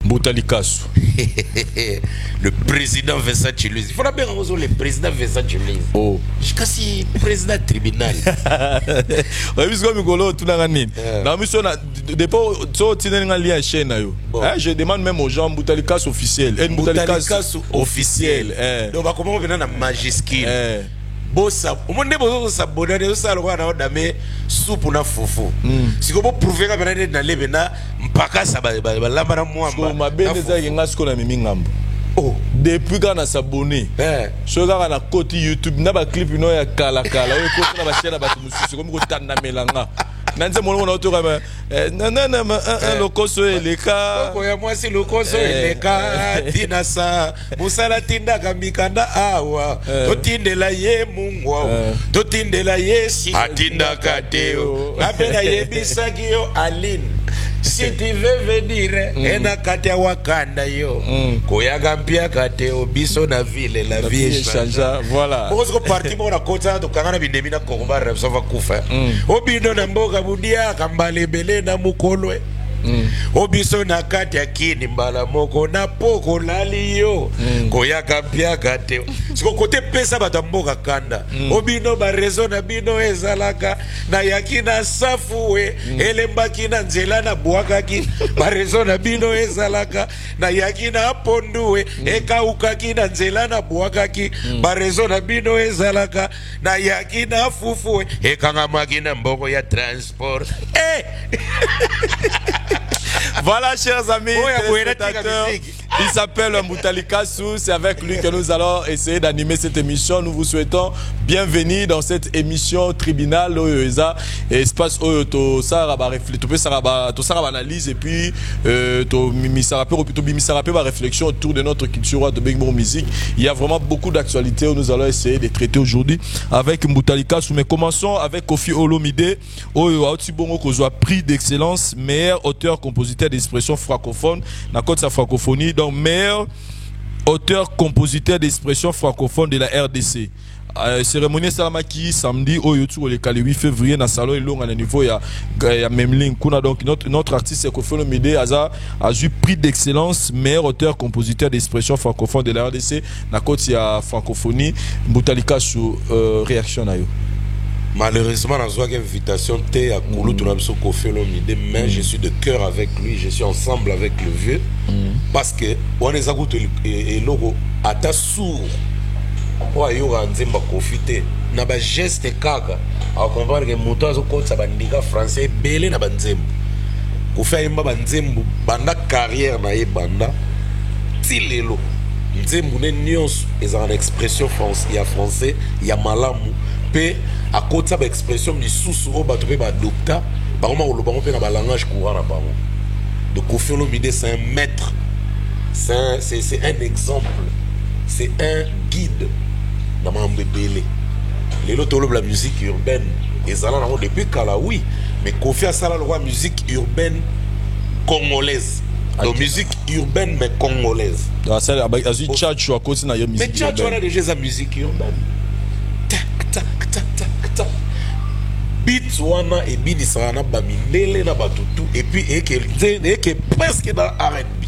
Mbutalikasu. Le président Vincent Chiluzi. Il faut bien que le président Vincent Chiluzi. Oh. Je suis président tribunal. Je demande même aux gens Mbutalikasu officiel. Mbutalikasu officiel. Donc comment on vient dans majuscule. Bossa, au monde bozo s'abonner ça le wana odame soupe na fufu. Si ko prouver ka bana na lebena mpaka sa ba lamba na mwamba. Ma bende za yenga sko na mimi ngambo. Oh, depuis quand on s'abonné. So ga na côté YouTube na ba clip no ya kala kala o ko na ba share ba tumususu comme ko tanda melanga. Nanze molo na oto kama nanana lokoso eleka ko ya mwasi lokoso eleka tinasa musala tinda kamikanda awa totindela ye mungwa totindela ye si atinda kateo apena ye bisaki yo Aline si tu veux venir ena katia wakanda yo koyaga mpia kateo biso na ville la vie changea voilà parce que parti mo na kota to kangana bindemi na komba repsa va kufa obino na mboga budia kambale bele na mukolwe obiso na kati ya kini mbala moko na poko lali yo koyaka mpia kateo siko kote pesa bato mboka kanda obino ba rezo na bino ezalaka na yakina safuwe elembaki na nzela na bwakaki ba rezo na bino ezalaka na yakina ponduwe ekaukaki na nzela na bwakaki ba rezo na bino ezalaka na yakina fufuwe ekangamaki na mboko ya transport Voilà, chers amis, il s'appelle Mbutalikasu. C'est avec lui que nous allons essayer d'animer cette émission. Nous vous souhaitons bienvenue dans cette émission tribunal espace to saraba analyse et puis to réflexion autour de notre culture de Bengbo musique. Il y a vraiment beaucoup d'actualités où nous allons essayer de traiter aujourd'hui avec Mbutalikasu. Mais commençons avec Koffi Olomide. Prix d'excellence, meilleur auteur compositeur d'expression francophone na côte sa francophonie, donc meilleur auteur compositeur d'expression francophone de la RDC. Cérémonie salamaki samedi au YouTube le 8 février na salon et long à niveau ya Memling kuna. Donc notre artiste Koffi Olomide a eu prix d'excellence meilleur auteur compositeur d'expression francophone de la RDC na côte ya francophonie. Mbutalikasu réaction na yo. Malheureusement, on a une invitation à Koulou Koffi Olomide, mais je suis de cœur avec lui, je suis ensemble avec le vieux, parce que on est et logo à ta sourd. Pour y avoir un zimba profiter, n'a pas geste kaka, à comprendre que mon temps au côté ça bandiga français belé n'a pas nzembo. Pour faire une banzembo, banda carrière na banda, tilelo. Nzembo ne nuance, ils ont une expression français, il y a français, il y a malamu. Pe à côté de l'expression ni sous-sous ba trouver ba docteur par moment le baron pe na ba langage courant na baron de Koffi Olomide. C'est un maître, c'est un exemple, c'est un guide dans ma mbélé les loto la musique urbaine et ça là depuis kala oui, mais Koffi a ça la musique urbaine congolaise. Donc musique urbaine mais congolaise. Ah ça azu tchatcho à cause na yo musique. Mais tchatcho a déjà sa musique urbaine. Beat wana et bini sana bamindele na batutu et puis et presque dans R&B.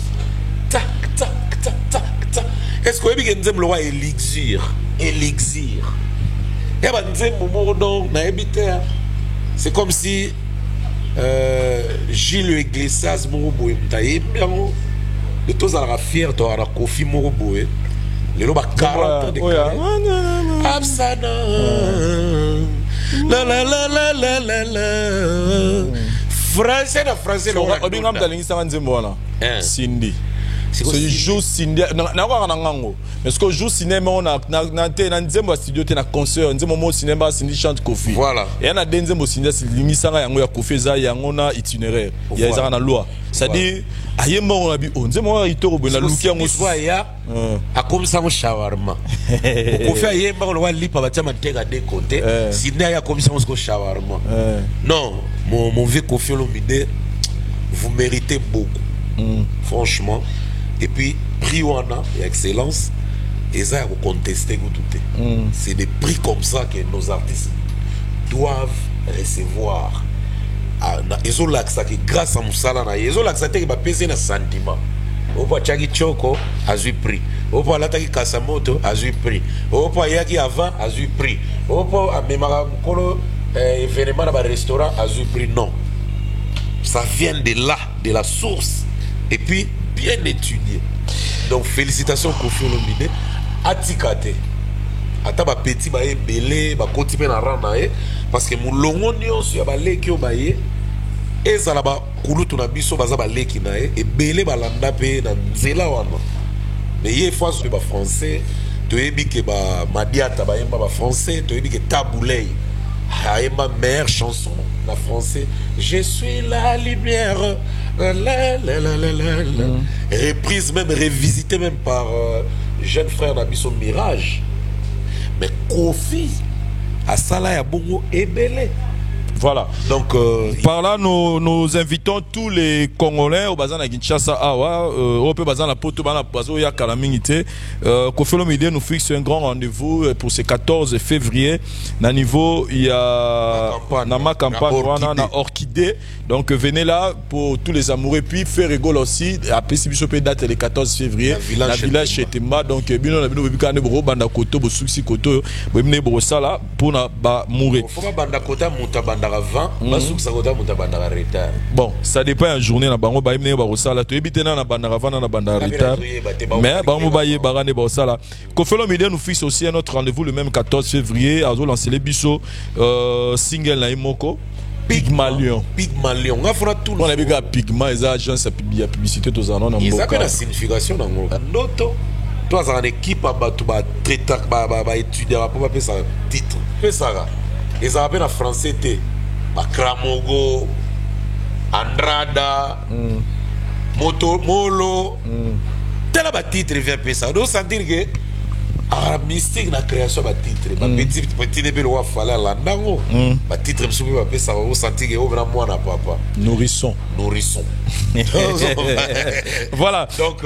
Tac tac tac tac tac. Est-ce que vous avez dit le élixir? Élixir. Et ben nzembo donc na ebiter. C'est comme si Gilles Iglesias Moroboé mtaye bien de tous à la fière to à Koffi Moroboé. Les loba 40 ans de carrière. Absana. La la la la la la la. Français na français lo. Obingam talingi sanga nzembo wana. Cindy. C'est jour Cindy. Na kwa ngango. Est-ce que jour cinéma on a na nzembo studio te na concert nzembo mo cinéma Cindy chante Koffi. Voilà. Et na nzembo Cindy silingi sanga yango ya Koffi za yango na itinéraire. Ya ezanga na loi. C'est-à-dire ayemba on a bi nzembo wa itoro bona luki yango soit ya akomisa mo shawarma. Koffi ayemba on wa lipa batia mateka de côté. Cindy ya akomisa mo shawarma. Non, mon vieux Koffi Olomide, vous méritez beaucoup. Franchement. Et puis prix wana et excellence et ça vous contester tout. C'est des prix comme ça que nos artistes doivent recevoir. Ils ont l'accès grâce à Moussala, ils ont l'accès à un sentiment. opo achaki Choko azui prix opo alataki Kasamoto azui prix opo ayaki avant azui prix opo amemaka mokolo événement na ba restaurant azui prix. Non, ça vient de là, de la source, et puis bien étudié. Donc félicitations Koffi Olomide atikate ata ba petit ba ebele ba koti pe na rana parce que mulongo nyonso ya ba leki o ba ye ezala ba kulutu na biso baza ba leki na ebele balanda pe na nzela wana. Mais ye fois sur ba français to yebi ke ba Madiata ba yemba ba français to yebi ke Taboulay ma meilleure chanson la français, je suis la lumière, reprise même révisitée même par jeune frère Nabiso Mirage. Mais Koffi à Sala ya bongo ebele. Voilà. Donc, par là, nous invitons tous les Congolais au Bazan à Kinshasa, au Bazan à Poto, Bazo ya Kalamingité. Koffi Olomide nous fixe un grand rendez-vous pour ce 14 février. Na niveau, il y a ma campagne, na Orchidée. Donc, venez là pour tous les amoureux. Puis, faire rigole aussi. Après, si vous avez date le 14 février, la village chez Temba. Donc, bien, on a vu qu'on a beaucoup de koto, souci koto, là pour na ba mourir. Bon, ça dépend de la journée. Mais Koffi Olomide nous fixe aussi un autre rendez-vous le même 14 février. À lancer les bisous single na Imoko. Pygmalion. Pygmalion. On a vu que Pygma est agence de publicité tous en ils ont la signification dans le noto. Toi, dans l'équipe, tu vas traiter, étudier, pour pas ça titre. Fais ça. Ils ont appelé en français Kramogo, Andrada, Molo. Tel a titre vient faire ça. Donc ça dire que mystique la création de titre. Petit début le roi fallait l'andango. Ma titre me souvient pas ça. On sentit que vraiment moi na papa. Nourrisson. Voilà. Donc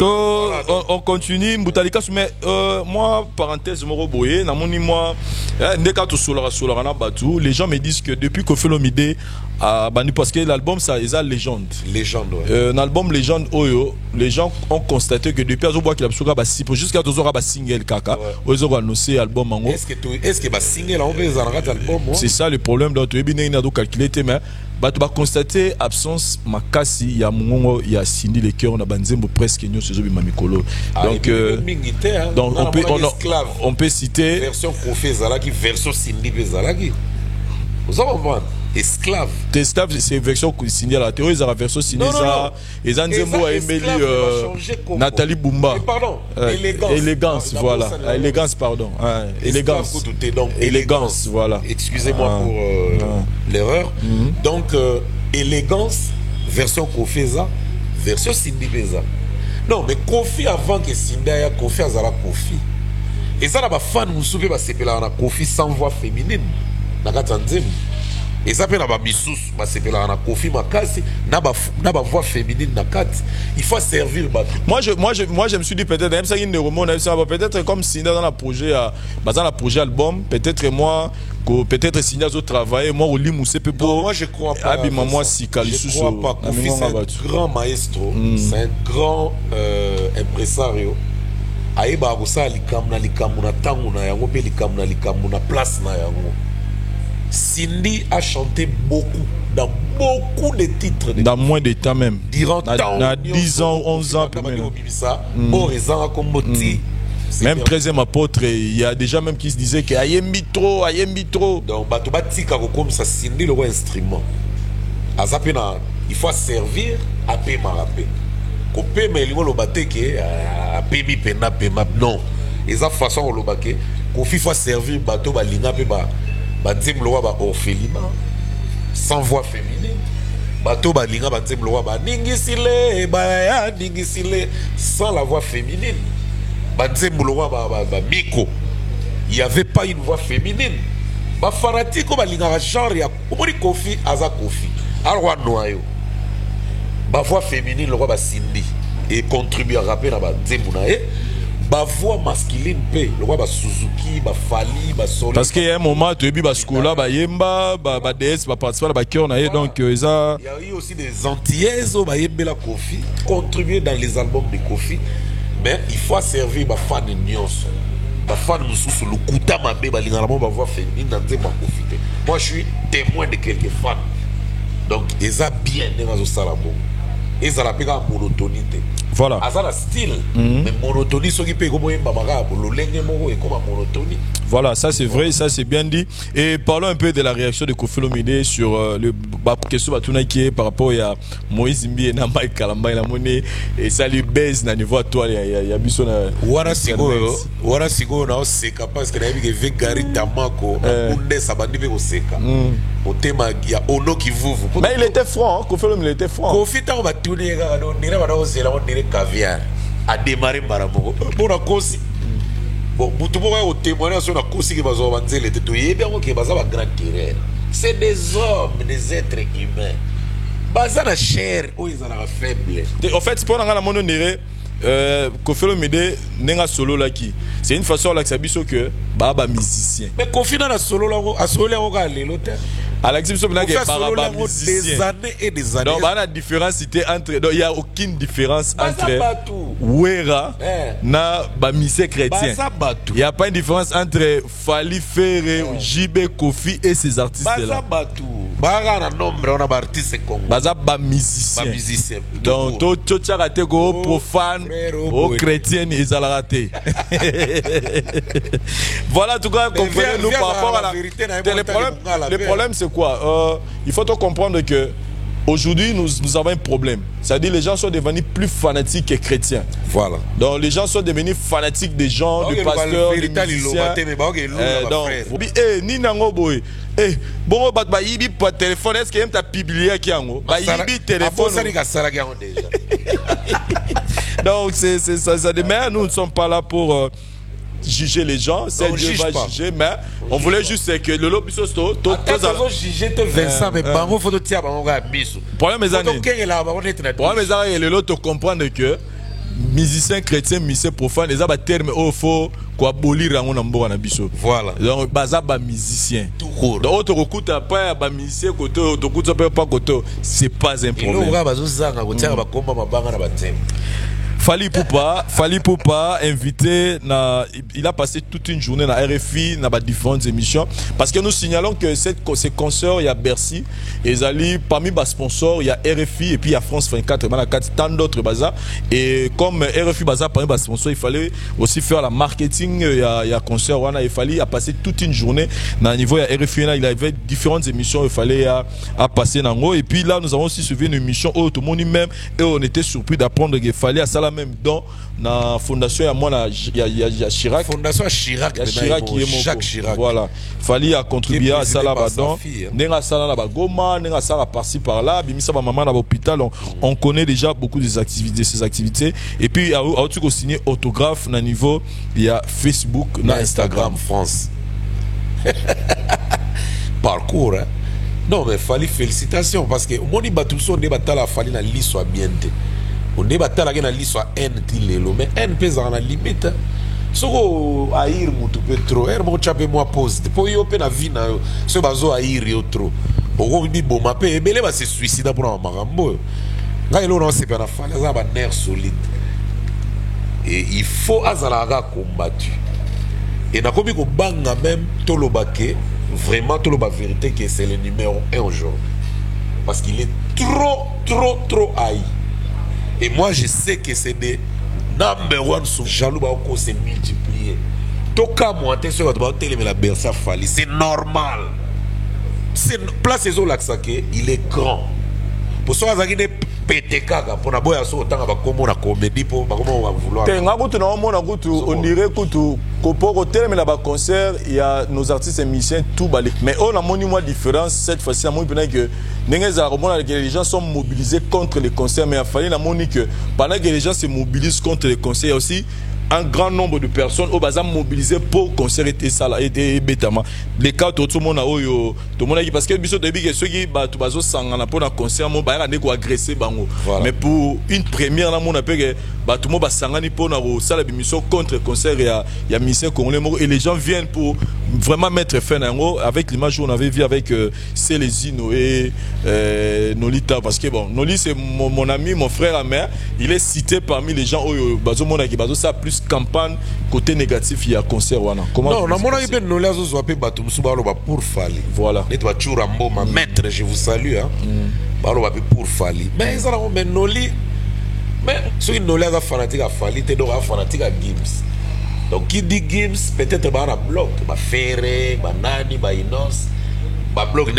on continue. Moutalika mais moi parenthèse moro boye na moni moi ndeka to solara na batu. Les gens me disent que depuis Koffi Olomide parce que l'album ça est légende. Légende. Ouais. L'album légende Oyo, les gens ont constaté que depuis Azoboa qu'il a besoin de jusqu'à Tozora ba single kaka. Ils ont annoncé album mango. Est-ce que ba single on peut en album? C'est ça le problème donc tu bien na do calculer mais tu vas constater absence makasi ya mungongo ya Cindy le cœur na banzembo presque nyo sezo bima mikolo. Donc on peut citer version Koffi Zalaki version Cindy Bezalaki. Vous avez compris? Esclave. C'est version Cindy à la théorie, c'est la version Cindy. Et Zanzembo a aimé Nathalie Bumba. Pardon. Élégance, voilà. Élégance, pardon. Élégance. Élégance, voilà. Excusez-moi pour l'erreur. Donc, élégance, version Koffi Za, version Cindy Beza. Non, mais Koffi avant que Cindy ait Koffi Azala Koffi. Et ça, la fan, vous savez, c'est la Koffi sans voix féminine. Et ça fait la misous, c'est que la Koffi Makasi n'a pas voix féminine na kat. Il faut servir moi je me suis dit peut-être même ça il remonte peut-être comme si dans la projet album peut-être moi peut-être si nous travailler moi au limousse peu pour moi je crois pas moi si je crois pas Koffi c'est un grand maestro c'est un grand impresario aiba ko sa likamna na tangu na yango pe likamna na place na yango. Cindy a chanté beaucoup, dans beaucoup de titres. Dans moins de temps même. Durant 10 ans, 11 ans. Même 13e apôtre, il y a déjà même qui se disait qu'il y a trop. Donc, comme ça, Cindy, le instrument. Il faut servir à paix marapé. Kopé, mais il faut le battre que à paix mi pena pema. Non. Et ça, façon, le battre, qu'il faut servir bateau, balinga, peba. Banzim loa ba orphelinat sans voix féminine bato balinga banzim loa ba ningisile ba ya ningisile sans la voix féminine banzim loa ba miko il y avait pas une voix féminine ba fanatiko balinga genre ya omori Koffi aza Koffi alwa noyo ba voix féminine loa ba Cindy et contribue à rapper na banzim na ba voix masculine pe le roi ba Suzuki ba Fali ba Solo parce qu'il y a un moment tu es baskola ba yemba ba DS ba participer ba cœur na donc ça il y a eu aussi des antillaises ba yembela Kofi contribuer dans les albums de Kofi mais il faut servir ba fan nyonso ba fan mususu le kuta mabe ba lingalamo ba voix féminine dans des Kofi. Moi je suis témoin de quelques fans donc ils a bien dans au salabo ils a la pega monotonité. Voilà. Azala style, mais monotonie, ce qui peut être monotonie. Voilà, ça c'est vrai, ça c'est bien dit. Et parlons un peu de la réaction de Koffi Olomide sur le question qui est par rapport à Moïse Mbi et Mike Kalamba et la monnaie. Et ça lui baise dans le niveau à toi. Il y a besoin de. Wara Sigo, na oseka parce que il y a Gary Tamako, Bunde Sabandi be oseka. Au thème il y a Ono qui vous. Mais il était franc, Koffi Olomide était franc. Koffi ta va tourner on dirait on dirait caviar a démarré Marabongo pour la cause bon tout le monde au témoignage sur la cause qui va se vendre les tout et bien que baza ba grand terrain c'est des hommes des êtres humains baza la chair ou ils ont la faible en fait pour la mono néré Koffi Olomide nenga solo là qui c'est une façon là que ça biso que baba musicien mais Koffi na solo là a solo là on va aller l'autre Alexis Sobina qui baba musicien des années et des années donc la différence c'était entre donc il y a aucune différence entre Wera na ba musicien chrétien il y a pas une différence entre Fali Ferre JB Koffi et ces artistes là baga na nombre on a ba artiste Congo baza ba musicien donc to tcharaté go profane au chrétien ils ont raté voilà en tout cas comprenez-nous par rapport à la le problème c'est quoi il faut comprendre que aujourd'hui nous avons un problème, c'est-à-dire les gens sont devenus plus fanatiques que chrétiens. Voilà. Donc les gens sont devenus fanatiques des gens, des pasteurs, des musiciens. Donc ni nango boy bon ba yibi pas téléphone est-ce que même ta publié qui ango ba yibi téléphone donc c'est ça mais nous ne sommes pas là pour juger les gens, c'est Dieu va juger, mais on voulait juste que le lobby soit juger Vincent, mais par contre, il faut tirer un miso. Problème est le lot comprendre que musiciens chrétiens, musiciens profanes, les abats termes au faux, quoi bolir en ambo na biso. Voilà. Donc bazaba musicien. Donc autre écoute après ba musicien côté autre écoute pas côté, c'est pas un problème. Il va bazozanga ko tirer ba komba mabanga na batem. Fali Poupa invité il a passé toute une journée dans RFI dans différentes émissions parce que nous signalons que ces concerts il y a Bercy et parmi les sponsors il y a RFI et puis il y a France 24 tant d'autres bazar et comme RFI bazar parmi les sponsors il fallait aussi faire la marketing il y a concert il fallait passer toute une journée dans le niveau il y a RFI là il y avait différentes émissions il fallait à passer dans et puis là nous avons aussi suivi une émission où tout le monde même et on était surpris d'apprendre qu'il fallait à ça même dans la fondation il y a Chirac fondation Chirac qui est Jacques Chirac voilà fallait à contribuer à ça là-bas donc nenga sala là-bas goma nenga sala par-ci par-là bimisa ba maman à l'hôpital on connaît déjà beaucoup de ces activités et puis à tout signer autographe na niveau il y a Facebook na Instagram France parcours hein? Non mais fallait félicitations parce que moni batulso débatala la fallait na liso bien on débat la guerre l'histoire N tilelo mais N pèse en la limite soko aïr mutu petro mon chape moi pose pour yo pe na vie na ce bazo aïr yo trop boko bi bon ma pe ebele ba se suicide pour un marambo nga elo non c'est pas na fa ça ba nerf solide et il faut azalaga combattu et na komi ko banga même tolobake vraiment toloba vérité que c'est le numéro 1 aujourd'hui parce qu'il est trop haï. Et moi, je sais que c'est des number one sous jaloux, on s'est multiplié. Toka moi, t'es sûr que la Bersa Fali, c'est normal. C'est place les autres il est grand. Pour ça, il est pété caga. Pour la boya so autant va comme on a comédie pour comment on va vouloir. On dirait que pour hôtel mais là-bas concert il y a nos artistes et musiciens tout balé. Mais on a une différence cette fois-ci. Moi que les gens sont mobilisés contre les concerts mais il fallait que pendant que les gens se mobilisent contre les concerts il y a aussi un grand nombre de personnes au bazar mobilisé pour concert et ça là et bétama les cas tout le monde a oyo tout le monde parce que biso début que ceux qui ba tout bazo sangana pour un concert mo ba ne ko agresser bango mais pour une première là mon appelle que ba tout le monde ba sangani pour na ça la émission contre concert il y a musicien congolais et les gens viennent pour vraiment mettre fin à ngo avec l'image qu'on avait vu avec Célésino et Nolita parce que bon Noli c'est mon ami mon frère la mère il est cité parmi les gens oyo bazo mona qui bazo ça plus campagne côté négatif il y a concert wana comment non na mona ibe Noli azo zo pe bato musuba lo ba pour fali voilà net ba chura mboma maître je vous salue hein ba lo ba pe pour fali mais ça mais Noli mais ceux Noli a fanatique à fali te do a fanatique à Gims donc qui dit Gims peut-être ba na bloc ba Ferré ba Nani ba Inos bloc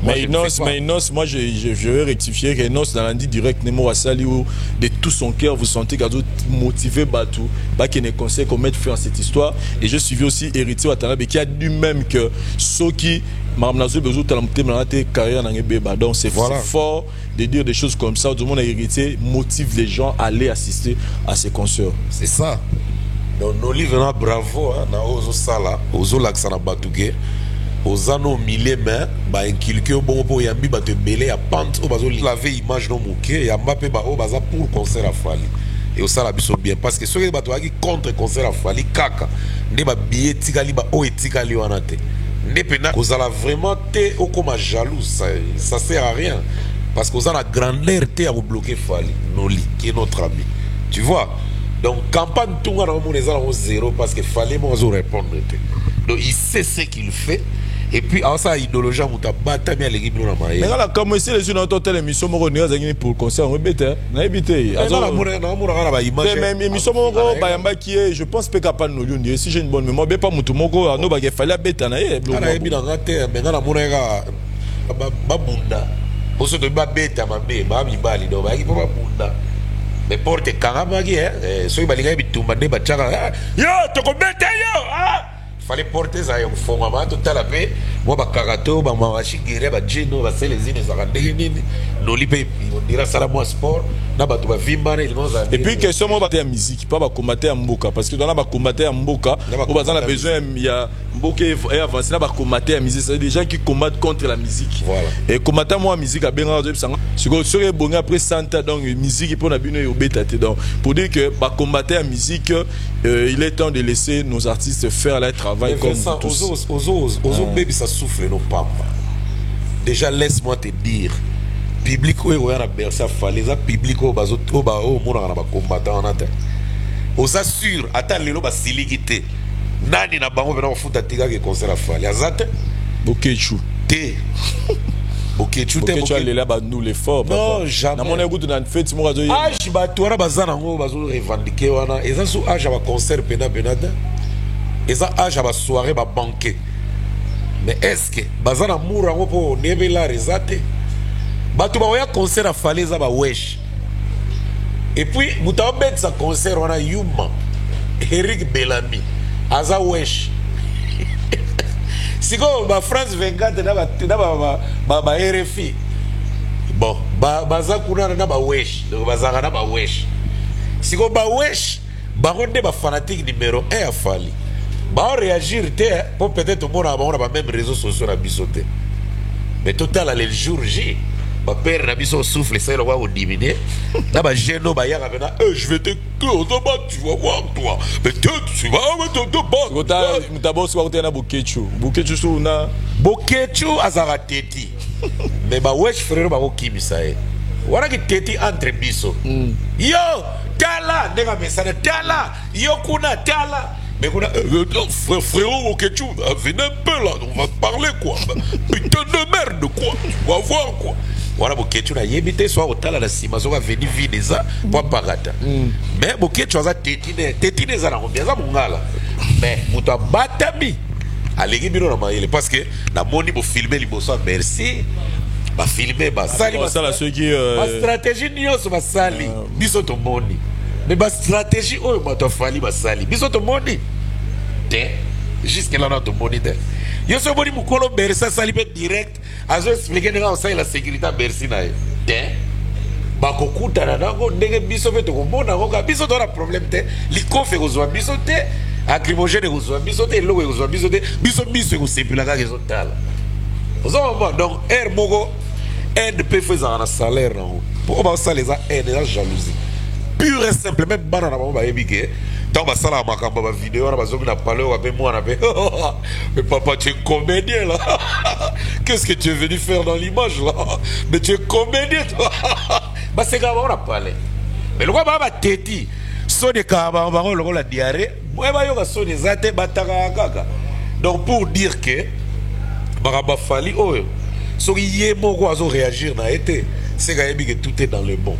mais Inos, moi je vais rectifier que Inos dans l'indi direct Nemo Wassali où de tout son cœur vous sentez qu'il a motivé Batou qui ne conseille qu'on mette fin à cette histoire et je suivi aussi Héritier Watanabe qui a dit même que ceux qui donc c'est fort de dire des choses comme ça. Tout le monde a hérité motive les gens à aller assister à ces concerts. C'est ça. Donc nos livres bravo hein, na ozo sala ozo laksana Batouké. Aux anneaux milliers mais bah inculquer au bon pour yambi bah te belé à pente au bazo laver image non mouké et à mapper bah au baza pour concert à Fali et au sala biso bien parce que ceux qui bato qui contre concert à Fali kaka ne ba billet tikali ba o etikali wanate ne pena aux ala vraiment té au comme jaloux ça sert à rien parce qu'aux a la grandeur té à bloquer Fali Noli qui est notre ami tu vois donc campagne tout le monde les a au zéro parce que Fali moi zo répondre donc il sait ce qu'il fait. Et puis, en ça, idéologie, on t'a battu à l'équipe de la maille. Mais là, comme si les gens ont telle émission, on a pour le concert, on a évité. Mais émission, je pense que pas nous dire si j'ai une bonne mémoire, mais pas mon tout mon gars, nous il fallait bêter. On a mis dans la terre, mais dans la mourra, babunda. Pour ceux de babeta, ma bé, ma mi bali, donc il faut babunda. Mais porte Karamagi, ceux qui ont tout mandé, batchara. Yo, tu connais yo, ah! Fallait porter ça en fond avant tout à la paix moi ba karato ba mawashigire ba jino ba selezine za ndeni no lipe on dira ça la moi sport na ba to ba vimbana ils vont et puis question moi ba la musique pas ba combattre en mboka parce que dans la ba combattre en mboka on a besoin il y a mboka et avancer na ba combattre en musique c'est des gens qui combattent contre la musique voilà et combattre moi musique a bien sur bon après 100 ans donc musique pour na bino yo betate donc pour dire que ba combattre en musique il est temps de laisser nos artistes faire leur travail comme tous baby ça souffle nos papa déjà laisse-moi te dire public où on a bercé fallait ça public au bazo au ba au mona na ba combattant en ate aux assure attends lelo ba siligité nani na bango bena futa tiga ke concert fallait azate bokechu te bokechu te bokechu aller là ba nous les forts non jamais na mona goût na fête mo razo age ba toara bazana ngo bazo revendiquer wana eza sous age ba concert pena benada eza age ba soirée ba banquet. Mais est-ce que bazana moura pour nebela rezate batu ba oya concert a faleza ba wesh et puis mutabet sa concert wana Yuma Eric Bellamy aza wesh siko ba France 24 na ba RFI bon baza kuna na ba wesh donc bazaka na ba wesh siko ba wesh ba ronde ba fanatique numéro 1 a fali bah réagir pour peut-être on a même réseaux sociaux à bisoter mais total le jour J ma père na biso souffle ça le va diminuer là bah gêno bah yaka maintenant je vais te que tu vas voir toi mais tu vas mettre de bas d'abord soit on a bokechu sur na bokechu azara teti mais bah wesh frère bah okimi ça wana ki teti entre biso yo tala ndega mesana tala yo kuna tala mais frérot, ok, tu venez un peu là, on va parler quoi. Putain de merde quoi, tu vas voir quoi. Voilà, ok, tu as yébité, soit au tal à la cima, on va venir vide ça, pour parata. Mais ok, tu as tétine, ça n'a bien ça, mon gars là. Mais, on t'a battu. Allez, parce que la monnaie pour filmer les bossons, merci. Bah, filmer, bah, sali, bah, stratégie, n'y a pas sali. Biso ton money. Mais ma stratégie, oh, ma fali, ma sali. Biso ton money. Jusqu'à là, notre money. Yo, ce money, mon colo, bersa, sali, direct. Azo expliquer, on sait la sécurité, bersi, na. bakokuta na nango ndenge biso pe tokomona ngoka biso to na problème te likofe kozwa biso te acrymogène kozwa biso te eloko kozwa biso te biso miso ekosepela kaka ezotala ozomama donc aire moko aide mpe fo ezala na salaire nango mpo basala eza aide eza jalousie pure et simple même bana na bango bayebi ke ntango basalaka makambo ya bavideo wana bazongi na pale oyo ape mwana mpe mais papa tu es comédien là qu'est-ce que tu es venu faire dans l'image là mais tu es comédien toi basekaka bango na pale mais lokwa baa bateti soni ekaka bango lokola diarrhée moye bayoka soni eza te batakaka kaka donc pour dire que makambo afali oyo soki ye moko azoréagir na ye te seka yebi ke tout est dans le bon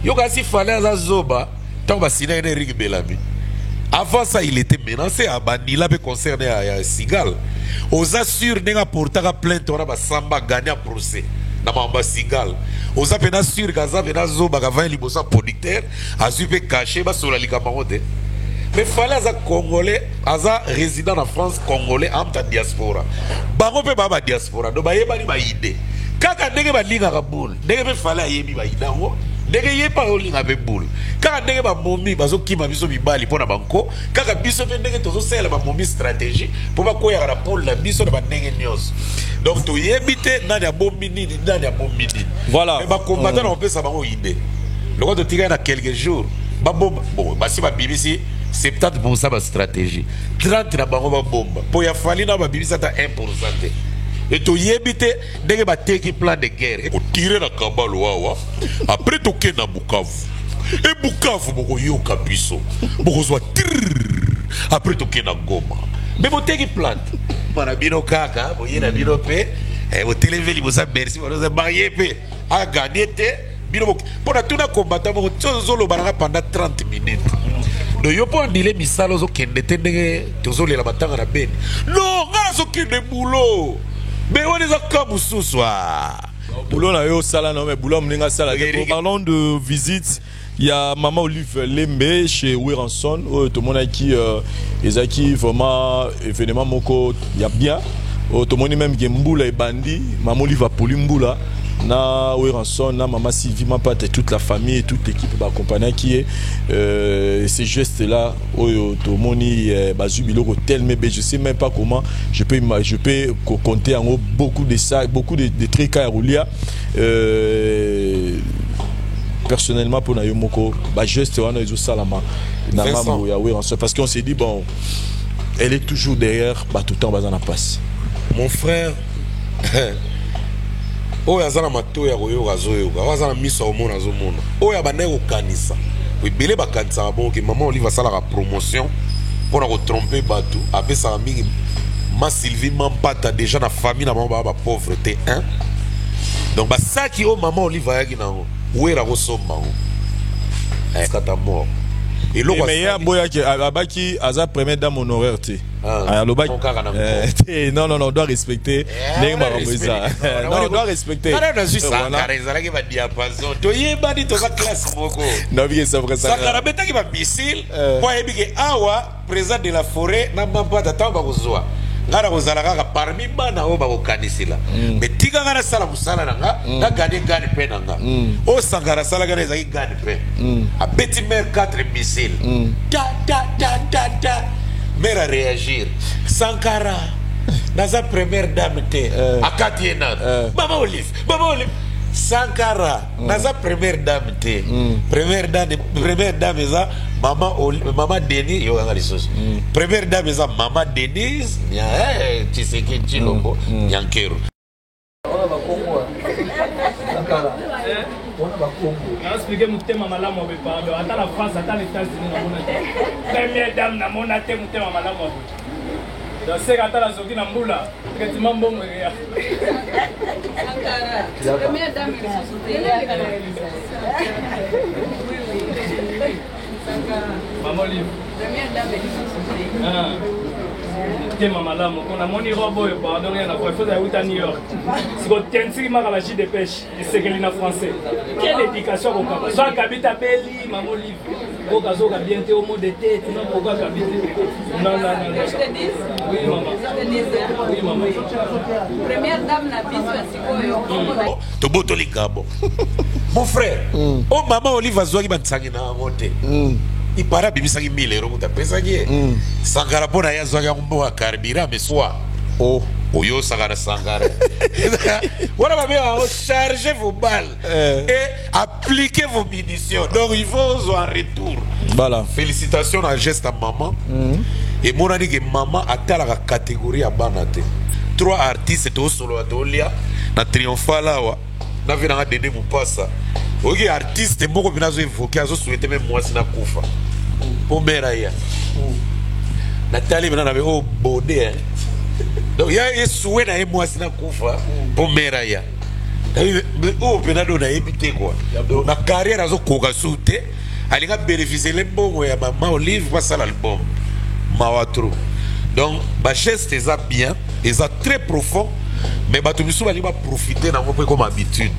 yoka si fale aza zoba ntango basinaki na Eric Belami. Avant ça, il était menacé à Banila, concerné à Sigal. Aux assure n'enga portaka plainte on a samba gagné un procès. Na mamba Sigal. Aux appena sûr gaza vena zo bagava libosa producteur, a super caché ba sur la likamode. Mais fallait aza congolais, aza résident en France congolais en ta diaspora. Bango pe baba diaspora, do ba yeba ni ba idée. Kaka ndenge ba linga ka boule, ndenge pe fallait yebi ba idango. Ndenge ye pa olinga be boule kaka ndenge ba momi bazokima biso mibali pona banko kaka biso pe ndenge tozo sela ba momi stratégie po ba koya na pole la biso na ba ndenge nyos donc to yebite nani ya bombi nini nani ya bombi nini voilà mais ba combattant na pesa bango idée le roi de tika na quelques jours ba bomba bon ba si ba BBC 70% ba stratégie 30 na bango ba bomba po ya fali na ba BBC ata 1% te. Et tu yebite ndenge ba teki plan de guerre ko tirer na Kambalo wawa après toke na Bukavu et Bukavu boko yoka biso boko zwa après toke na Goma mais bo teki plan mana bino kaka bo yena bino pe bo televeli bo sa merci bo za marié pe a gagné te bino pour tout na combattant bo zolo baraka pendant 30 minutes do yo po ndile misalo zo kende te ndenge tozolela batanga na beni non ngala zo kende boulot. Mais on est encore boussoussoir. Boulot na yo sala non mais boulot mninga sala. Parlons de visite. Il y a Maman Olive Lembe chez Wiranson. Tout le monde a qui ezaki vraiment événement moko il y a bien. Tout le monde même qui mboula et bandi. Maman Olive a polimboula. Na Wiranson, na Maman Sylvie Mapat et toute la famille et toute l'équipe accompagnée qui est ces gestes là tout le monde bazubilo tel mais je sais même pas comment je peux compter en haut beaucoup de ça beaucoup de trucs à rouler personnellement pour nayo moko ba geste wana ezo salama na mambo ya Wiranson parce qu'on s'est dit bon elle est toujours derrière ba tout le temps bazana passe mon frère. Oya zana mato ya koyoka zoyoka wazana miso omona zomona oya banaye kokanisa ebele bakanisa bon ke Maman Olive asalaka promotion mpona kotrompe bato apesaka mingi ma Sylvie Mampata déjà na famille na bango baa bapauvreté hein donc basaki oyo Maman Olive ayaki nango wera kosomba ngo kata mort mais ya boyaki abaki aza première dame honoraire te alobaki non on doit respecter ndenge makamboza non on doit respecter Sankara ezalaki ba diapason toyebani toza classe moko non bien c'est vrai Sankara betaki ba missile po yebike awa président de la forêt na Mampata tamba kozwa ngara kozala kaka parmi bana oyo bakokanisila mais tika ngana sala musala nanga na gane pe nanga o Sankara sala ngana ezaki gane pe abeti mer 4 missiles ta mer a réagir Sankara naza première dame te akati ena Maman Olive Sankara naza première dame te première dame eza Maman Denise yo ngana lisoso première dame eza Maman Denise Tshisekedi Tshilombo Nyankero ona bakongo Sankara ona bakongo na expliquer mutema malamu obe pardon ata la France ata les États-Unis na mona première dame na mona te mutema malamu obe donc c'est ata la zoki na mbula effectivement bon ya Sankara première dame de société Maman Olive première dame de société tema malamu kona moni robo et pardon rien à quoi il faut aller à New York si vous tenez ma la de pêche et c'est qu'elle est en français quelle éducation au papa soit kabita beli Maman Olive au cas où bientôt au mot de tête non pourquoi kabita non je te dis oui maman oui maman première dame na biso ya sikoyo to botoli kabo mon frère oh maman Olive azwaki bantsaki na ngote il paraît bimisaki 1000 euros kuta pesa ki Sankara pona ya zwaki ngombo carburant mais soit oh Oyo Sankara Sankara. Voilà ma mère, chargez vos balles et appliquez vos munitions. Donc il faut en retour. Voilà. Félicitations à geste à maman. Et mon ami que maman a telle la catégorie à banate. 3 artistes au solo à Dolia, na triomphal là wa. Na vient à donner mon passe. Ok artiste moko binazo évoquer azo souhaiter même moi sina kufa. Pour meraya. Nathalie maintenant avait au bodé. Donc il y a un souhait dans moi c'est na kufa pour meraya. Oh penado na éviter quoi. Donc la carrière azo koga soute, ali nga bénéficier les bons ya maman Olive pas ça l'album. Mawatro. Donc ba geste est bien, est très profond, mais ba tout biso ali ba profiter na moi comme habitude.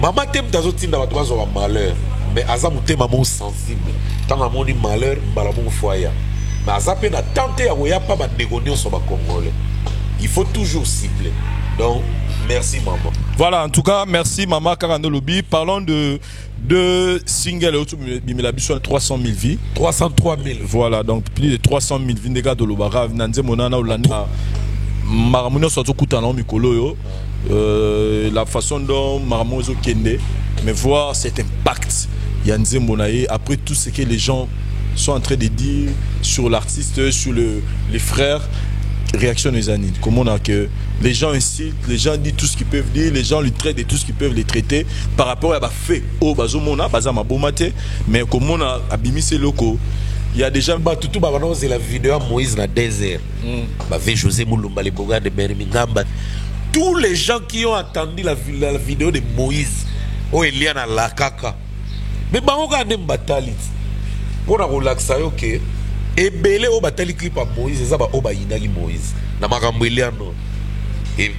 Maman t'aime dans autre dans ba zo malheur, mais aza muté maman sensible. Tant maman dit malheur, mbala bon foyer. Mais aza pe na tenter ya pas ba négocier sur ba congolais. Il faut toujours cibler. Donc, merci maman. Voilà, en tout cas, merci maman Karando Lobby. Parlons de deux singles, 300 000 vies. 303 000. Voilà, donc plus de 300 000 vies. Des gars de l'Obara, Nanze Monana, Olanda, Maramouna Soto Koutana, Mikolo, la façon dont Maramozo Kende, mais voir cet impact, Yanze Monaye, après tout ce que les gens sont en train de dire sur l'artiste, sur les frères. Réaction des années. Comment on a que les gens incitent, les gens disent tout ce qu'ils peuvent dire, les gens lui traitent de tout ce qu'ils peuvent les traiter par rapport à fait au bazomona, bazama bomate, mais comment on a abîmé ces locaux. Il y a déjà tout c'est la vidéo à Moïse dans le désert. Avec José Moulumba les bogas de Birmingham. Tous les gens qui ont attendu la vidéo de Moïse, oh Eliana la kaka. Mais bah on regarde bataille. Pour relaxer OK. Et belé au batali clip à Moïse, ça va au baïnagi Moïse. Na makambo eliano. Et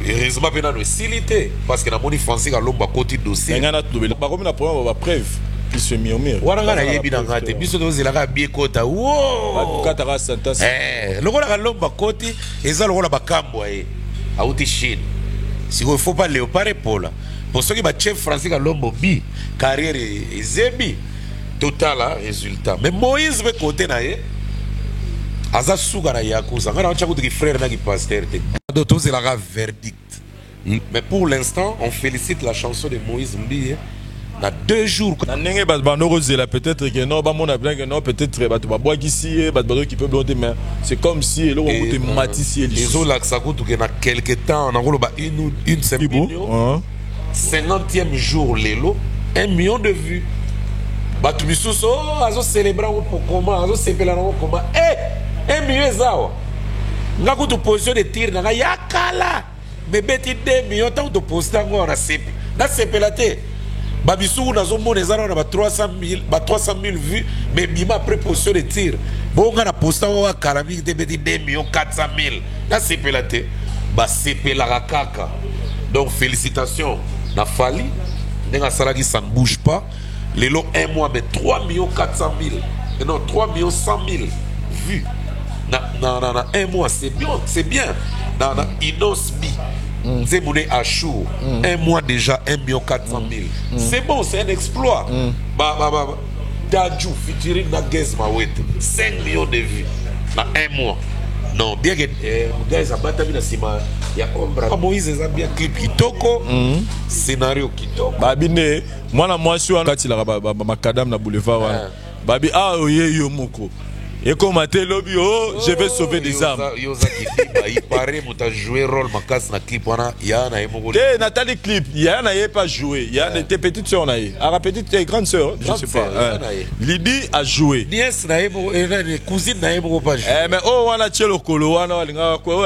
heureusement pena no silité parce que na moni français ka lomba côté dossier. Ngana tobela ba comme na problème ba preuve qui se mi omer. Wana ngana yebi na ngate biso to zela ka bien kota. Wo! Ba katara sentence. Lokola ka lomba côté eza lokola bakambo aye. Auti Chine. Si il faut pas léopard Paul. Pour ceux qui ba chef français ka lombo bi carrière ezebi. Total résultat. Mais Moïse veut côté naé. Aza sougara yakuza. Ngana chaku de frère na ki pasteur te. D'autres c'est la verdict. Mais pour l'instant, on félicite la chanson de Moïse Mbi. Na 2 jours. Na nenge ba norozela peut-être que non ba mona bien que non peut-être ba to ba bois ici ba qui peut blonder mais c'est comme si le on te matisi les autres là ça coûte que na quelque temps on a ngolo ba une semaine. 50e jour lelo 1 million de vues. Batu bisuso azo célébrer pour comment azo sepela na comment 1 million zao nga kutu position de tir na ya kala bébé ti 2 millions tant de poster ngo na sepela te babisu nazo mona ezana na ba 300 000 vues mais bima après position de tir bon nga na poster ngo kala mi te bébé 2 millions 400 000 na sepela te ba sepela kaka. Donc félicitations na Fali ndenga salaki ça ne bouge pas. Les lots 1 mois, mais 3 400 000. Non, 3 100 000 vues. Dans 1 mois, c'est bien. C'est bien. Dans Inosbi, c'est mon Achour. 1 mois déjà, 1 400 000. C'est bon, c'est un exploit. Dadju, featuring na Gez Mawet. 5 millions de vues. Dans 1 mois. Non, bien que gars a battu na sima ya Ombra. Moïse a bien clip kitoko, scénario kitoko. Babine, moi na moi sur kati la makadam na boulevard wana. Babi oye yo moko. Et comme à lobby, je vais sauver des âmes. Il paraît que tu as joué rôle makas na clip wana ya na emoko. Nathalie clip, ya na pas joué. Ya tes petites sœurs na ye. Ah petite tes grande sœur, je sais pas. Lydie a joué. Nièce na emoko, cousine na emoko pas joué. Mais wana tchelo kolo wana linga ko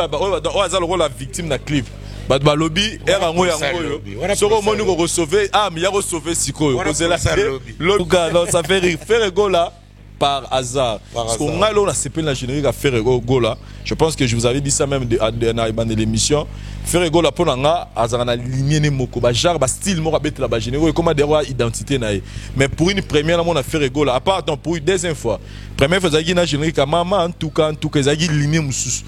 azalo ko la victime na clip. Bat balobi era ngo yango yo. Soko moni ko sauver, mais ya ko sauver sikoyo. Ko zela lobby. Non, ça fait rire. Faire rigolo là. Par hasard. Parce qu'on a là, c'est la générique à faire gola. Je pense que je vous avais dit ça même de l'émission. Faire gola pour nga, azana lignée ne moko, ba genre ba style mo rabet la ba générique comment derrière identité nae. Mais pour une première on a fait gola. À part pour une deuxième fois. Première fois zagi na générique à maman en tout cas zagi lignée musus.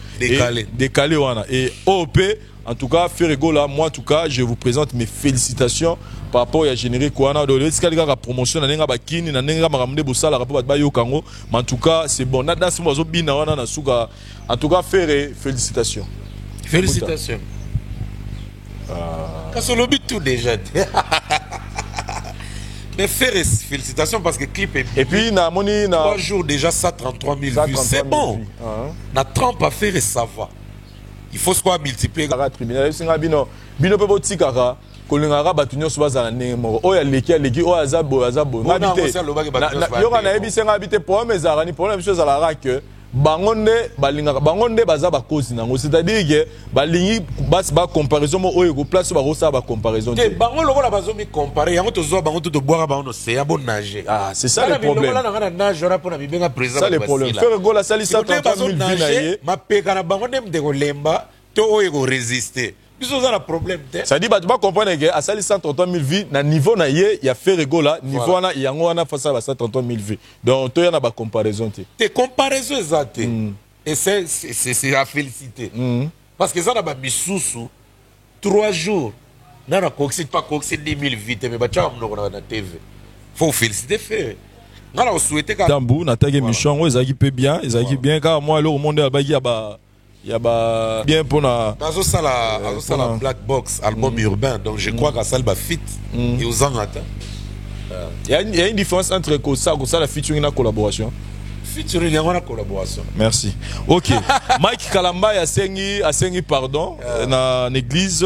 Décalé wana et OP En tout cas, Ferrego là, moi en tout cas, je vous présente mes félicitations par rapport à générer quoi na de la promotion na nenga bakini na nenga makamde bosala rapport ba yo kango. Mais en tout cas, c'est bon. Na dans ce bina wana na suka. En tout cas, Ferré, félicitations. Félicitations. Parce que le but tout déjà. Mais félicitations parce que le clip est bien. Et puis, na moni na 3 jours déjà 133 000 vues. C'est bon. Na trempe à faire et ça va. Il faut se quoi multiplier. Bino pe botikaka kolingaka batu nyonso bazala ndenge moko oyo aleki oyo azabo yoka nayebi se nga habite problème ezalaka ni problème biso ezalaka ke bango nde baza bakozi nango, c'est-à-dire que balingi basi ba comparaison mo oyo ko place ba rosa ba comparaison te bango lokola bazomi comparer yango tozo bango to boire ba on se ya bon nager. Ah, c'est ça le problème. Là na nage ora pona bibenga président. Ça le problème. Faire go la sali 130 000 vues ma peka na bango ndem de ko lemba to oyo ko résister. Biso za na problème te. Ça dit ba tu pas comprendre que à sali 130 000 vues na niveau na ye ya Ferrego là niveau na yango wana face à 130 000 vues. Donc to ya na ba comparaison te. Te comparaison exacte. Et c'est à féliciter. Parce que ça na ba misusu 3 jours. Na coxide pas coxide 10 000 vues mais ba tcha mnoko na TV. Faut féliciter faire. Ngala o souhaiter ka Dambu na tagi mission ngo ezaki pe bien, ezaki bien car moi le monde albaki ya ba bien pour na la Black Box album urbain, donc je crois qu'à ça le fit et aux ans attend. Il y a une différence entre ça la featuring et la collaboration. Featuring et la collaboration. Merci. OK. Mike Kalamba a sengi pardon dans l'église.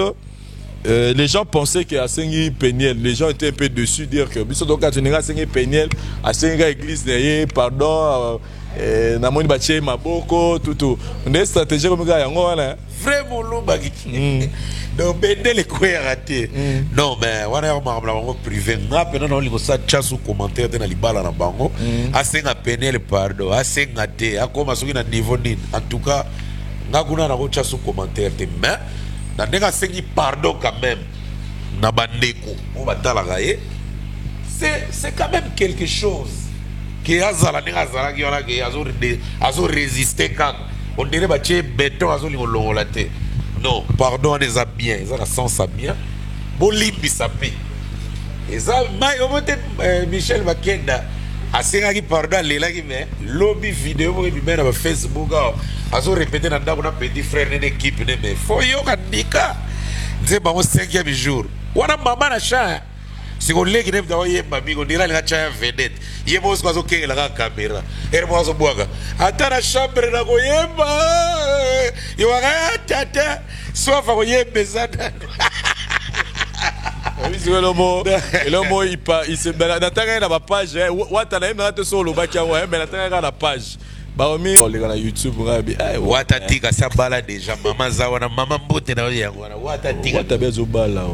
Les gens pensaient que a sengi Peniel, les gens étaient un peu dessus dire que biso donc tu n'as sengi Peniel a sengi église derrière pardon na moni bache maboko tout on est stratégie comme gars yango wana vraiment lobaki donc bende le quoi raté non mais wana on m'a bango privé na pena na lingo sa chat sous commentaire de na libala na bango asenga Peniel pardon asenga te akoma soki na niveau nini en tout cas ngakuna na ko chat sous commentaire te mais na ndenga sengi pardon quand même na bandeko on va talaka c'est quand même quelque chose que azala ninga azala ki wana ke azo résister quand on dirait ba tché béton azo lingolongola te non pardon les a bien ils ont la sens à bien bolimbi sapé et ça mai au monte Michel Makenda asenga ki pardon lela ki mais lobby vidéo mo bi mena ba Facebook azo répéter na ndako na petit frère ne équipe ne mais faut yo kanika nze ba mo 5e jour wana mama na cha si on lègue nem da yemba amigo dira la cha vedette yebo ko zo kengela ka camera erbo zo bwaga atana chambre na ko yemba yo ga tata sofa ko yembe sana oui c'est le mot il se natanga na ba page wata na yemba te solo bakia wa mais natanga na page ba omi le na YouTube ngabi wata tika sabala déjà maman za wana mama mbote na yango wana wata tika wata bezo bala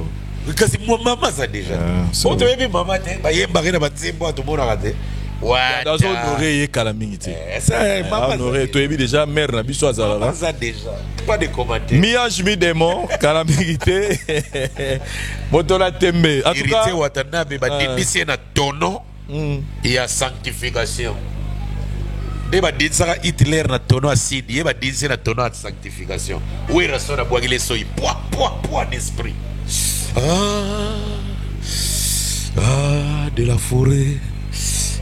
kasi maman ça déjà on te veut maman te ba yemba na ba tsembo to mona kate ouais dans honoré calamité ça maman honoré to ebi déjà mère na biso azala ça déjà pas de commentaires miange mi démon calamité motola tembe en tout cas watana be ba débisser na tono et à sanctification ba dinsaka Hitler na tono acide ye ba dinse na tono à sanctification oui raison na boagile soyi poids d'esprit de la forêt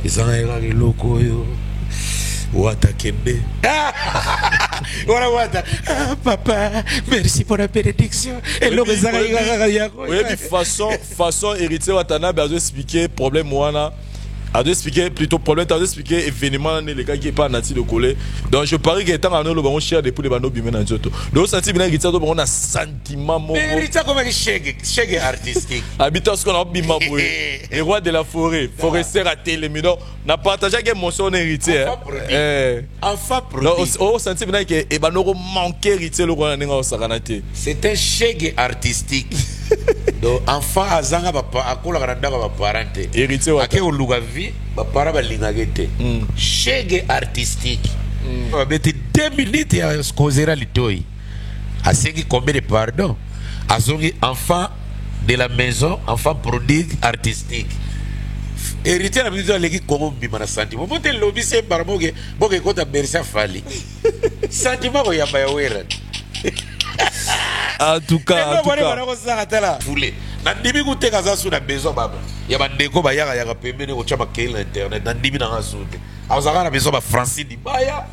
ezanga loko yo wata kembe voilà wata papa merci pour la bénédiction et l'homme ezanga yako oui de façon héritier watana ba expliquer problème wana a expliqué plutôt problème a expliqué événement les gars qui pas nati de coller donc je parie que tant on bon cher depuis les bando bimena nzoto donc senti bien que on a sentiment mon mais ça comme chèque artistique habitant ce qu'on a bimba boy les rois de la forêt forestier à télémido n'a partagé que mon son héritier enfin produit on senti bien que e banoko manquer héritier le roi ninga osakanate c'est un chèque artistique donc enfant azanga papa akola kananda ba parente héritier wa ake oluga vie ba para ba lingagete chèque artistique on mettait 2 minutes à causera litoi asengi combien de pardon azongi enfant de la maison enfant prodigue artistique héritier na biso leki kongo bima na sentiment motel lobi se barmoge boke kota bersa fali sentiment ko yamba ya wera En tout cas, en tout cas. Foulé. Nandimi goûté kazasu na besoin baba. Ya bandeko ba yaka pembeni ko chama kele internet. Nandimi na ngasute. Azaka na besoin ba Francis Dibaya.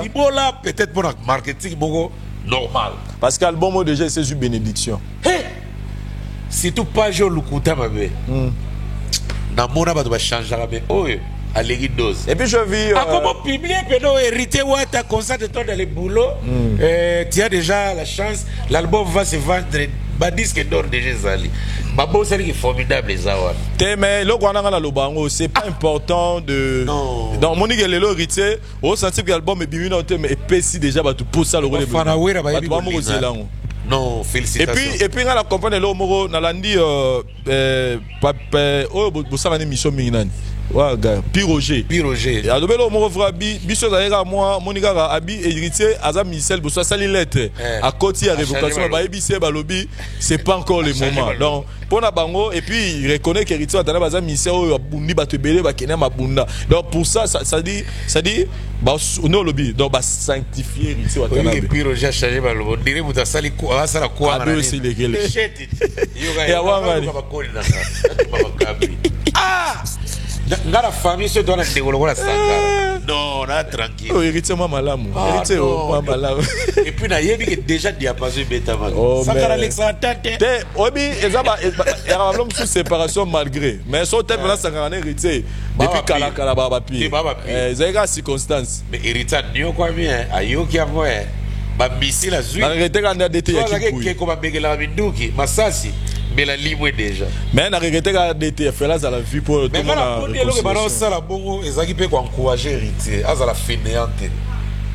Dibola peut-être pour le marketing beaucoup normal. Parce que l'album déjà c'est une bénédiction. Hey! Si tout pas jo lukuta mabe. Na mona ba changer mais oh allez dose. Et puis je vis comment publier pédo hériter ou ta concert de toi dans les boulots. Tu as déjà la chance, l'album va se vendre ba disque d'or déjà zali. Ba bon c'est formidable les awa. Mais le Rwanda na lobango c'est pas important de dans mon nigel le héritier au senti que l'album est bien noté mais épaissi déjà ba tout pour ça le rôle de non, félicitations. Et puis, on a compagnie là, on a landi oh, ça va une émission minane. Ouais, gars, Piroger. Et à l'obélo, on va biso d'ailleurs moi, mon gars, abi héritier, Azam Michel, pour ça, sali lettre. À côté, à révocation, bah,ébissé, bah, lobby, c'est pas encore le moment. Donc, pour la bango, et puis, il reconnaît qu'héritier, à Tanaba Michel, Bundi, bah, te belé, bah, Kenya, ma bunda. Donc, pour ça, ça dit, bah, on a lobby. Donc, bah, sanctifier héritier, à Tanaba. Oui, Piroger a changé, bah, on dirait, vous avez sali quoi, ça la quoi, à deux, c'est légal. Et avant, ah! Dans la famille, se donne des la sangara. Non, là, tranquille. Oh, héritier, moi, malamu. Héritier, moi, malamu. Et puis, il y a déjà diapason bêta. Sangara, Alexandre. Oui, il y a un sous séparation malgré. Mais son thème, là, Sangara, héritier. Depuis Kalakala, Babapi. Il y a des circonstances. Mais héritier, n'y a quoi bien. Ayo qui a moi. Ma missile la zui. Arrêtez quand on a dété. Mais la libre déjà. Mais on a regretté quand dété fait là ça la vie pour tout le monde. Mais ça la bon ezaki pe ko encourager héritier azala fainéante.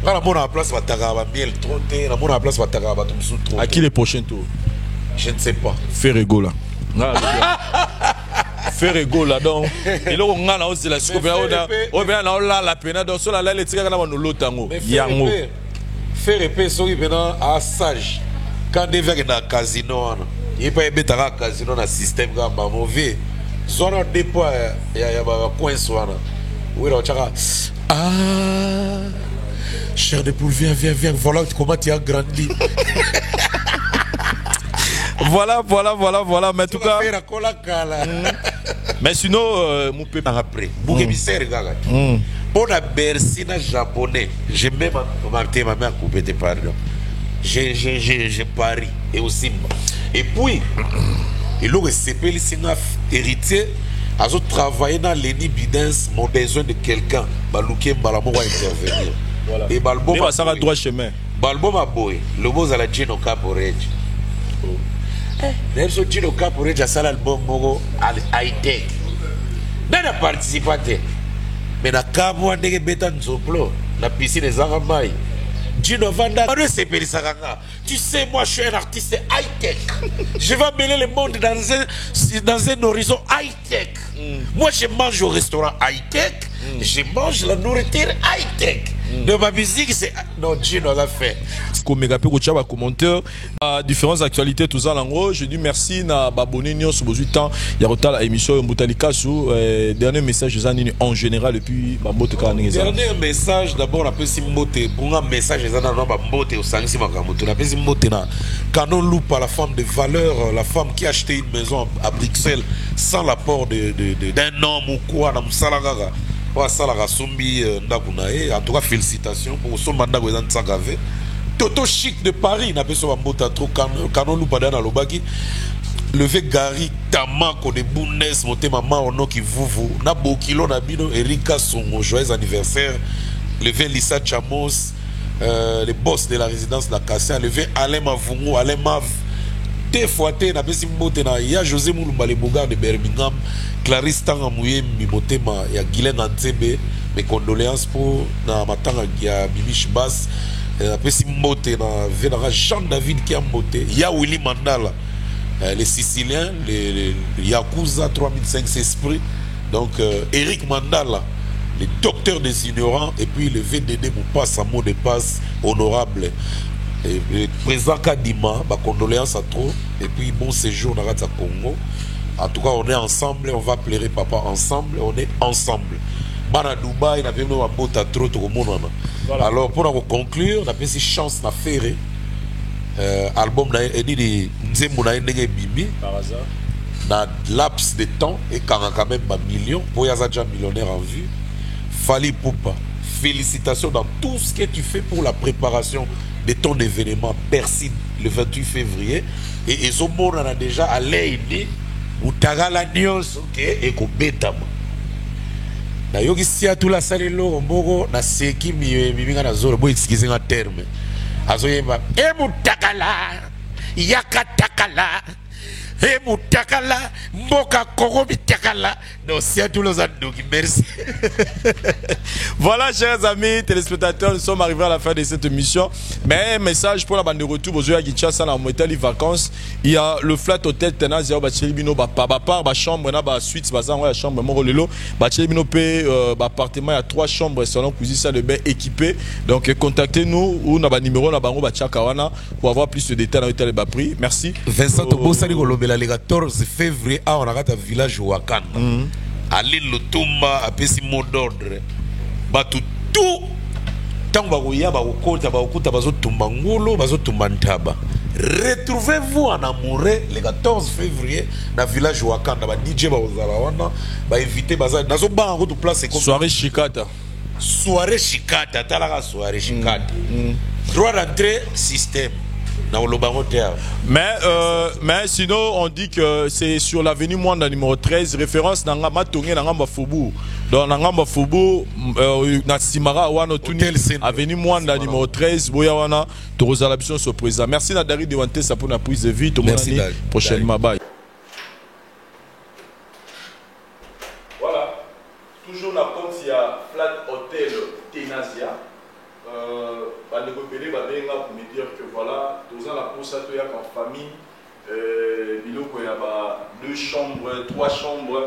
Ngala mona place bataka ba miel troté, na mona place bataka ba tumsu troté. À qui les prochains tours? Je ne sais pas. Ferrego là. Ferrego là donc. Et là on a aussi la scope là on bien là la pena donc sur la lettre kana na lotango. Yango. Faire épée so venant à sage. Quand devait na casino il peut mettre un casino dans le système comme mauvais. Zone dépôt il y a un coin soir. Oui, là, ah, cher de poule, viens, voilà comment tu as grandi. Voilà. Mais en tout cas. Mais sinon, mon peuple. Après, vous émissaire, regarde. Pour la Bercy japonais, j'ai même marqué ma mère coupé tes pardon. J'ai Paris et aussi. Et puis, il a recépé les héritiers, a travaillé dans l'ENI Bidens, mon besoin de quelqu'un, Balouké Balamo va intervenir. Et Balbo va s'en droit chemin. Balbo ma boy, le beau à la Gino Caporej. Même ce Gino Caporej a ça l'album Mogo high-tech. N'a pas participé. Mais na Cabo a des bêtas Nzoplo, la piscine des Aramaï. Gino Vanda, tu sais, moi je suis un artiste high-tech. Je vais mêler le monde dans un horizon high-tech. Moi je mange au restaurant high-tech, je mange la nourriture high-tech. De ma musique, c'est. Non, Gino l'a fait. Comme commentaire, différentes actualités, tout ça, en gros, je dis merci à Baboni Nyon sur le temps. Il y a l'émission Moutalika sous dernier message en général et puis dernier message, d'abord, on a si moté. Pour un message, on a moté au Sangsi Makamoto. On a si moté. Canon loupe à la femme de valeur, la femme qui a acheté une maison à Bruxelles sans l'apport d'un homme ou quoi, dans Salagaga. En tout cas, félicitations pour son mandat que vous avez. Toto Chic de Paris, n'a pas besoin de trop canon loupadana dans l'obaki. Levé Gary Tamako de Bounes, monté maman au nom qui vous n'a beau kilo nabino Erika son joyeux anniversaire. Levé Lisa Chamos, les boss de la résidence d'Akassia. Levé Alain Mavungo, Alain Mav. Deux fois, il y a José Moulumba, les Bougard de Birmingham, Clarisse Tangamouye, Mimotema, il y a Guylaine Antebe, mes condoléances pour Matanga, il y a Bibiche Bass, après Simbote, il y a Jean-David qui a monté, il y a Willy Mandala, les Siciliens, les Yakuza 3500 esprits, donc Eric Mandala, les docteurs des ignorants, et puis le VDD Moupas, un mot de passe honorable. Et le président Kadima, ma condoléances à trop. Et puis bon séjour dans le Congo. En tout cas, on est ensemble, on va pleurer papa ensemble, on est ensemble. Bana Dubaï, on a vu un trop tout le monde. Alors pour conclure, on a fait chance à faire. album na edidi nzembo na ndenge bibi par hasard dans laps de temps et quand même un million pour y déjà millionnaire en vue. Fally Ipupa, félicitations dans tout ce que tu fais pour la préparation de ton événement Bercy le 28 février et Zomo on a déjà allé ou tagala news ok et ko betama na yogi sia tout la salle lo mboko na seki miminga na zolo bo excusez un terme azoyeba e mutakala yakatakala et Moutakala, Mboka Koro Mitakala. Non, c'est à tous les ados qui merci. Voilà, chers amis téléspectateurs, nous sommes arrivés à la fin de cette émission. Mais un message pour la bande de retour, aujourd'hui à Kinshasa, dans les vacances, il y a le flat hôtel Tenaz, il y a Bachiribino, par chambre, il y a suite, la chambre, Morolelo, Bachiribino paye appartement, il y a 3 chambres, salon, cuisine, salle de bain équipée. Donc contactez-nous ou dans le numéro, dans le Bachakawana, pour avoir plus de détails dans l'hôtel et prix. Merci. Vincent Tobosali Golobela, le 14 février, on a un village Wakanda. À l'île Lutumba, à Pessi mot d'ordre. Batu tout. Tant que vous retrouvez-vous en amoureux le 14 février dans le village Wakanda. DJ Baozalawana va inviter Baza. Dans un bar en route de place, c'est comme soirée Chikata. Soirée Chikata. Talaga soirée Chikata. Droit d'entrée, système. Mais sinon on dit que c'est sur l'avenue Mwanda numéro 13 référence dans Matonge dans Ngamba Fobu dans Ngamba Fobu na Simara wana tuni avenue Mwanda numéro 13 boya wana tozala biso surprise. Merci na Dari de Wante ça pour la prise de vie. Merci prochainement bye. Voilà, toujours la compte il y a Flat Hotel Tenazia. Pour me dire que voilà, dans la poste en famille, il y a 2 chambres, 3 chambres,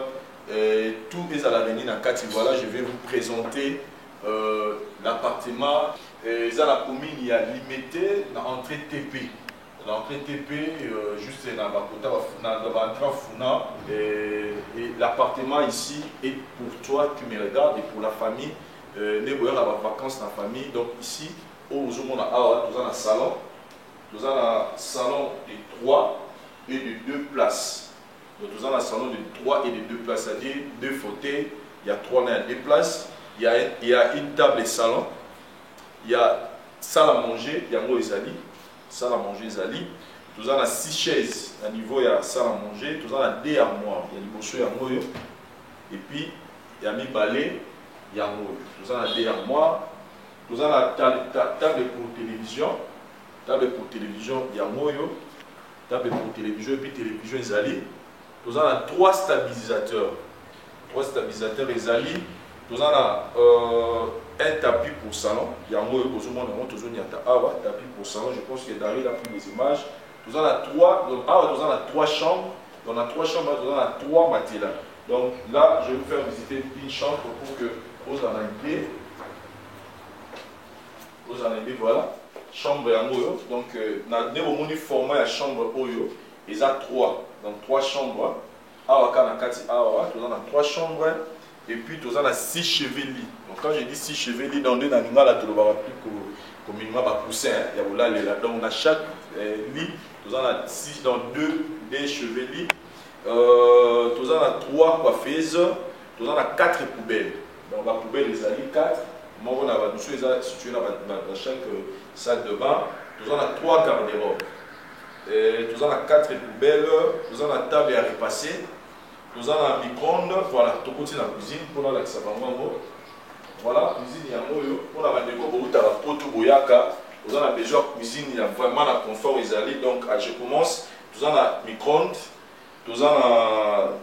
tout est à l'avenir dans 4. Voilà, je vais vous présenter l'appartement. Dans la commune, il y a limité l'entrée TP. L'entrée TP, juste dans l'entrée Funa. Et l'appartement ici est pour toi, tu me regardes, et pour la famille. Les vacances dans la famille. Donc ici, nous avons un salon. Nous avons un salon de 3 et de 2 places. Donc nous avons un salon de 3 et de 2 places, c'est-à-dire 2 fauteuils. Il y a 3 et 2 places. Il y a une table et salon. Il y a salle à manger, il y a salle à manger Zali. Nous avons 6 chaises. À niveau, il y a salle à manger. Nous avons 2 armoires. Il y a des bossos et et puis, il y a mis balai. Nous avons 2 armoires. Nous avons la table pour télévision. Table pour télévision, il y a moyo. Table pour télévision et puis télévision Zali. Nous avons 3 stabilisateurs. 3 stabilisateurs Zali. Nous avons un tapis pour salon. Il y a moyo, tapis pour salon. Je pense que Daryl a pris les images. Nous avons 3 chambres. Nous avons 3 chambres, nous avons 3 matelas. Donc là, je vais vous faire visiter une chambre pour que vous en ayez. Vous en ayez, voilà. Chambre en Oyo. Donc, nous avons formé la chambre Oyo. Il y a 3. Donc, 3 chambres. Nous avons 3 chambres. Et puis, nous avons 6 chevilles. Donc, quand je dis 6 chevilles, dans deux animaux, là, tu ne vas plus comme minimum à pousser. Donc, dans chaque lit, nous avons 6 dans 2 des chevilles. Nous avons 3 coiffeuses. Nous avons 4 poubelles. Donc, la poubelle, les alliés 4. Moi, on a situé dans chaque salle de bain. Nous avons 3 garde-robes. Nous avons 4 poubelles. Nous avons la table à repasser. Nous avons un micro-ondes. Voilà, tout côté de la cuisine. Pour la voilà, la cuisine, il y a un moyo. On a des cours où tu as la pote boyaka. Nous avons besoin de cuisine. Il y a vraiment le confort. Donc, je commence. Nous avons un micro-ondes. Nous avons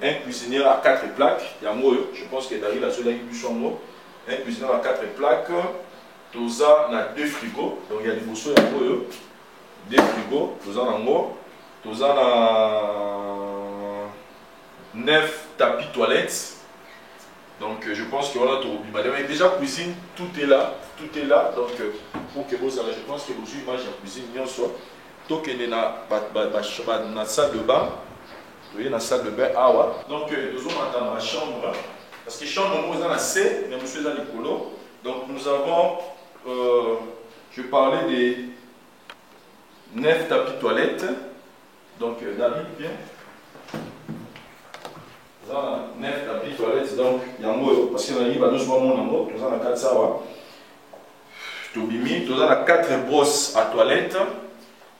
un cuisinier à 4 plaques. Il y a moyo. Je pense que Daryl a celui qui est mot. Un cuisinier à 4 plaques. Nous avons 2 frigos. Donc il y a des bossos, il y a moyo. 2 frigos. Nous avons 9 tapis toilettes. Donc je pense qu'on a tout. Mais déjà cuisine, tout est là. Tout est là. Donc pour que vous allez, je pense que vous imaginez la cuisine bien soit. Donc il y a la salle de bain. Vous voyez la salle de bain. Donc nous sommes dans la chambre. Parce que chambre, nous avons C, mais nous sommes dans les colos. Donc nous avons, je parlais des 9 tapis toilettes. Donc, David, bien. 9 tapis toilettes. Donc, il y a un mot, parce qu'il y a un mot, nous avons 4 sawa. Nous avons 4 brosses à toilette.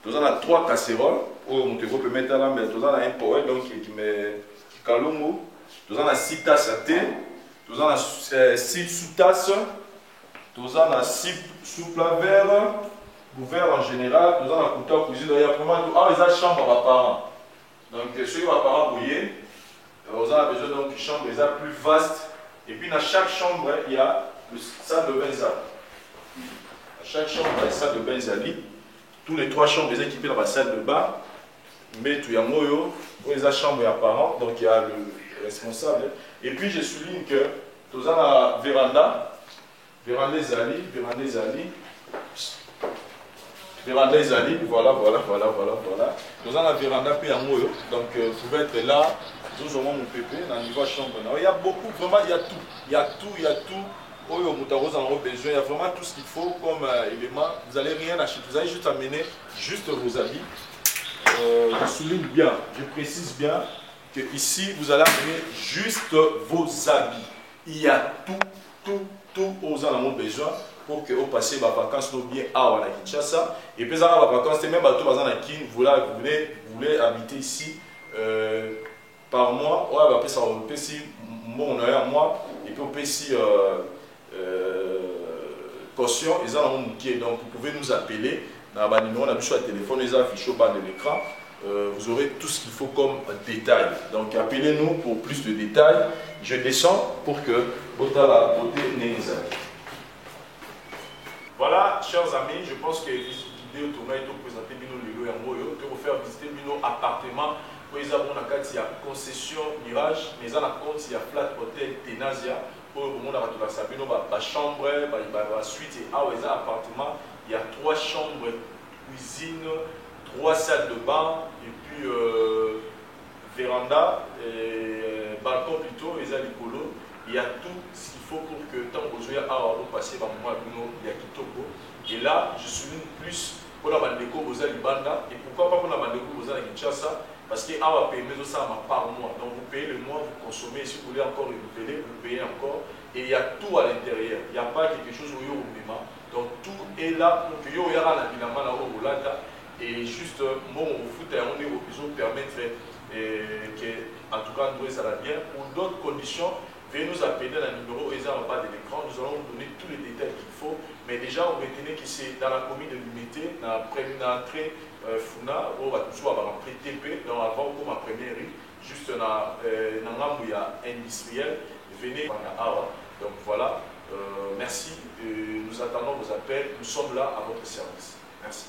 Nous avons 3 casseroles. On peut mettre là, mais nous avons un poète qui met Kalungu. Nous avons 6 tasses à thé. Nous avons 6 sous-tasses. Nous avons 6 sous-plats verts en général. Nous avons un couteau cuisine. Il y a vraiment tout. Ah, ils ont une chambre à parents. Donc, ceux qui vont parents bouiller, vous avez besoin d'une chambre plus vaste. Et puis, dans chaque chambre, il y a le salle de bain. Dans chaque chambre, il y a la salle de bain Zali. Tous les 3 chambres sont équipées dans la salle de bain. Mais tout y a moyo, les chambres à parents, donc il y a le responsable. Et puis, je souligne que nous avons la véranda. Véranda Zali. Véranda Zali, voilà. Nous avons la véranda puis à moyo. Donc, vous pouvez être là. Nous avons mon pépé dans le niveau chambre. Il y a beaucoup, vraiment, il y a tout. Il y a tout. Oh, vous avez besoin. Il y a vraiment tout ce qu'il faut comme élément. Vous n'allez rien acheter. Vous allez juste amener juste vos habits. Je souligne bien, je précise bien que ici, vous allez amener juste vos habits. Il y a tout aux avez besoin pour que vous passiez vos vacances bien à Kinshasa. Et puis, dans vos vacances, même à vous voulez habiter ici. Par mois, ouais, après ça, on peut si mon un mois, et puis on peut ici caution, ils ont un outil, donc vous pouvez nous appeler. Dans le numéro, on a sur le téléphone, ils ont affiché au bas de l'écran. Vous aurez tout ce qu'il faut comme détail. Donc appelez-nous pour plus de détails. Je descends pour que votre la beauté n'est. Voilà, chers amis, je pense que l'idée autour de présenter Bino Lelo et Moyo, de vous faire visiter Bino appartement. Il y a concession Mirage, mais il y a Flat Hotel Tenazia. Pour le moment, il y a chambre, suite et appartement. Il y a 3 chambres, cuisine, 3 salles de bain, et puis véranda, et balcon plutôt, et l'écolo. Il y a tout ce qu'il faut pour que tant que vous soyez à passer par moment, il y a Kitoko. Et là, je souligne plus pour la bandeko, vous avez Libanda, et pourquoi pas pour la bandeko, vous avez Kinshasa. Parce que vous payez ça par mois. Donc vous payez le mois, vous consommez. Si vous voulez encore renouveler, vous payez encore. Et il y a tout à l'intérieur. Il n'y a pas quelque chose où il y a au paiement. Donc tout est là pour que vous ayez un bilan là où vous l'avez. Et juste, moi, on vous fout à un niveau qui vous permettre que, en tout cas, nous ça va bien. Pour d'autres conditions, veuillez nous appeler dans le numéro en bas de l'écran. Nous allons vous donner tous les détails qu'il faut. Mais déjà, on retenez que c'est dans la commune de Limité, dans la première entrée. Funa, on va toujours avoir un prix TP, dans avant comme ma première rue, juste dans où il y a industriel, venez donc voilà, merci, nous attendons vos appels, nous sommes là à votre service. Merci.